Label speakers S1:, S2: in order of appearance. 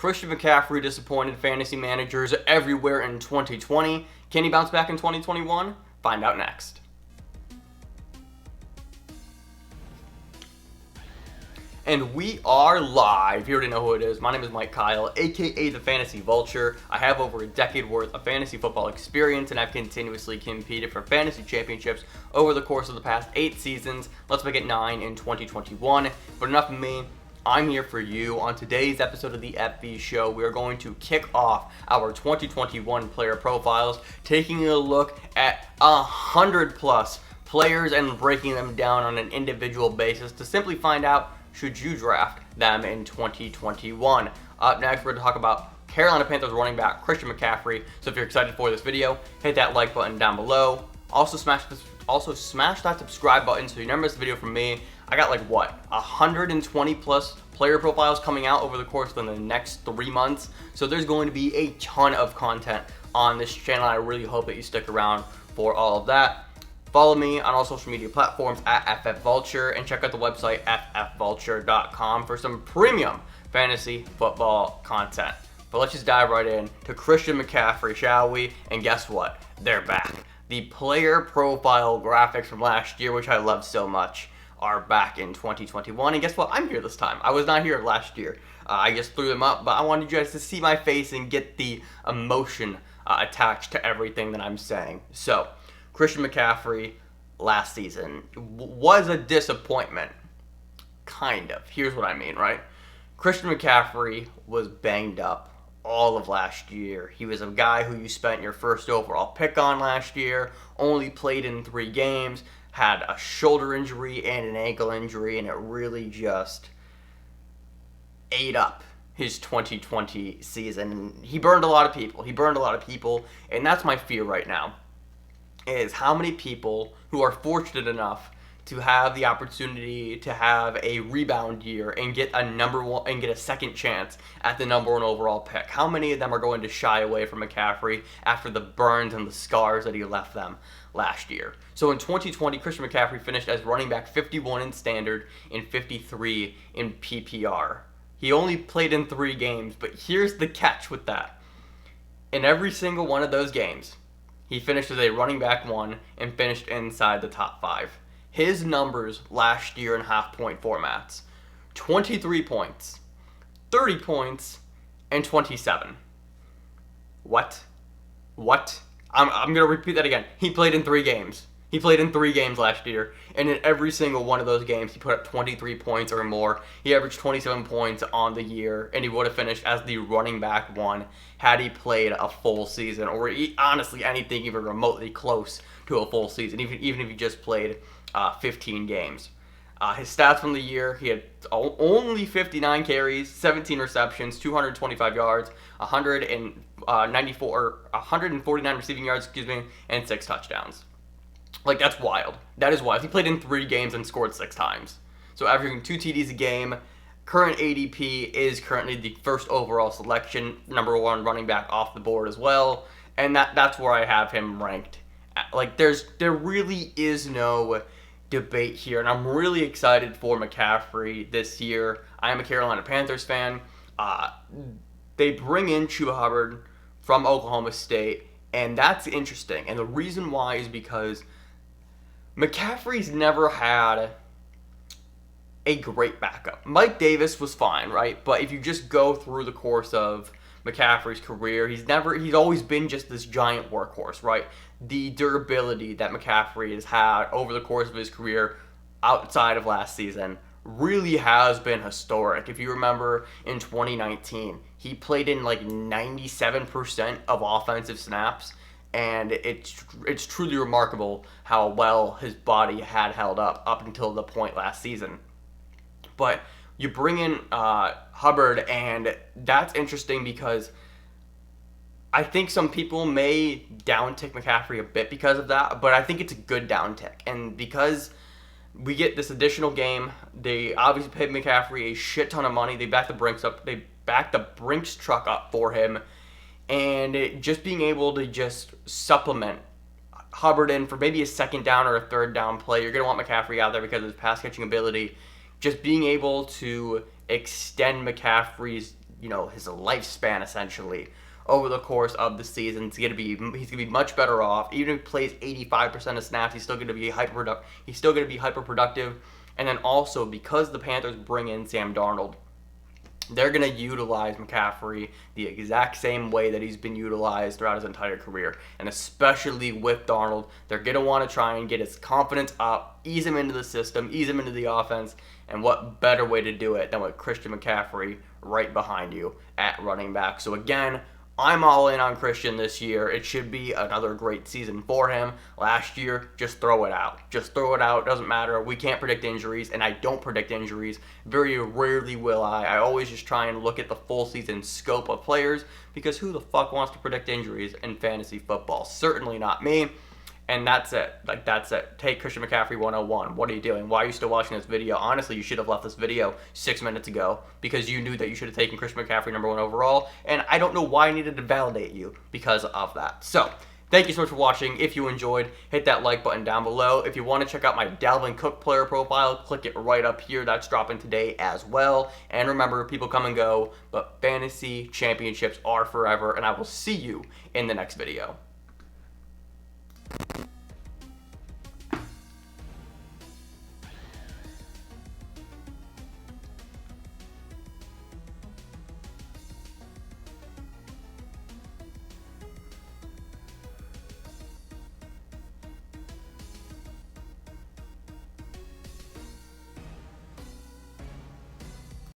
S1: Christian McCaffrey disappointed fantasy managers everywhere in 2020. Can he bounce back in 2021? Find out next. And we are live. You already know who it is. My name is Mike Kyle, aka the Fantasy Vulture. I have over a decade worth of fantasy football experience, and I've continuously competed for fantasy championships over the course of the past 8 seasons. Let's make it 9 in 2021. But enough of me. I'm here for you. On today's episode of the FV Show, we are going to kick off our 2021 player profiles, taking a look at 100 plus players and breaking them down on an individual basis to simply find out should you draft them in 2021. Up next, we're going to talk about Carolina Panthers running back Christian McCaffrey. So if you're excited for this video, hit that like button down below. Also smash that subscribe button so you never miss a video from me. I got 120 plus player profiles coming out over the course of the next 3 months. So there's going to be a ton of content on this channel. I really hope that you stick around for all of that. Follow me on all social media platforms at FFVulture and check out the website ffvulture.com for some premium fantasy football content. But let's just dive right in to Christian McCaffrey, shall we? And guess what? They're back. The player profile graphics from last year, which I loved so much, are back in 2021. And guess what? I'm here this time. I was not here last year. I just threw them up, but I wanted you guys to see my face and get the emotion attached to everything that I'm saying. So, Christian McCaffrey last season was a disappointment. Kind of. Here's what I mean, right? Christian McCaffrey was banged up all of last year. He was a guy who you spent your first overall pick on last year, only played in 3 games, had a shoulder injury and an ankle injury, and it really just ate up his 2020 season. He burned a lot of people. And that's my fear right now, is how many people who are fortunate enough to have the opportunity to have a rebound year and get a second chance at the number 1 overall pick. How many of them are going to shy away from McCaffrey after the burns and the scars that he left them last year? So in 2020, Christian McCaffrey finished as running back 51 in standard and 53 in PPR. He only played in 3 games, but here's the catch with that. In every single one of those games, he finished as a running back 1 and finished inside the top 5. His numbers last year in half-point formats: 23 points, 30 points, and 27. What? I'm going to repeat that again. He played in 3 games. He played in 3 games last year, and in every single one of those games, he put up 23 points or more. He averaged 27 points on the year, and he would have finished as the running back 1 had he played a full season, or honestly anything even remotely close to a full season, even if he just played 15 games. His stats from the year: he had only 59 carries, 17 receptions, 225 yards, 149 receiving yards, and 6 touchdowns. That's wild. That is wild. He played in 3 games and scored 6 times. So averaging 2 TDs a game. Current ADP is currently the first overall selection, number 1 running back off the board as well. And that's where I have him ranked. There really is no debate here, and I'm really excited for McCaffrey this year. I am a Carolina Panthers fan. They bring in Chuba Hubbard from Oklahoma State, and that's interesting. And the reason why is because McCaffrey's never had a great backup. Mike Davis was fine, right? But if you just go through the course of McCaffrey's career, he's always been just this giant workhorse, right? The durability that McCaffrey has had over the course of his career outside of last season really has been historic. If you remember in 2019, he played in 97% of offensive snaps, and it's truly remarkable how well his body had held up until the point last season. But you bring in Hubbard, and that's interesting because I think some people may downtick McCaffrey a bit because of that, but I think it's a good downtick. And because we get this additional game, they obviously paid McCaffrey a shit ton of money. They backed the Brinks truck up for him, and just being able to just supplement Hubbard in for maybe a second down or a third down play. You're going to want McCaffrey out there because of his pass catching ability. Just being able to extend McCaffrey's his lifespan essentially over the course of the season. He's gonna be much better off. Even if he plays 85% of snaps, he's still gonna be hyper-productive. And then also, because the Panthers bring in Sam Darnold, they're going to utilize McCaffrey the exact same way that he's been utilized throughout his entire career. And especially with Darnold, they're going to want to try and get his confidence up, ease him into the system, ease him into the offense. And what better way to do it than with Christian McCaffrey right behind you at running back. So again, I'm all in on Christian this year. It should be another great season for him. Last year, just throw it out. Just throw it out. Doesn't matter. We can't predict injuries, and I don't predict injuries. Very rarely will I. I always just try and look at the full season scope of players, because who the fuck wants to predict injuries in fantasy football? Certainly not me. And that's it. That's it. Take Christian McCaffrey 101. What are you doing? Why are you still watching this video? Honestly, you should have left this video 6 minutes ago, because you knew that you should have taken Christian McCaffrey #1 overall. And I don't know why I needed to validate you because of that. So, thank you so much for watching. If you enjoyed, hit that like button down below. If you want to check out my Dalvin Cook player profile, click it right up here. That's dropping today as well. And remember, people come and go, but fantasy championships are forever. And I will see you in the next video.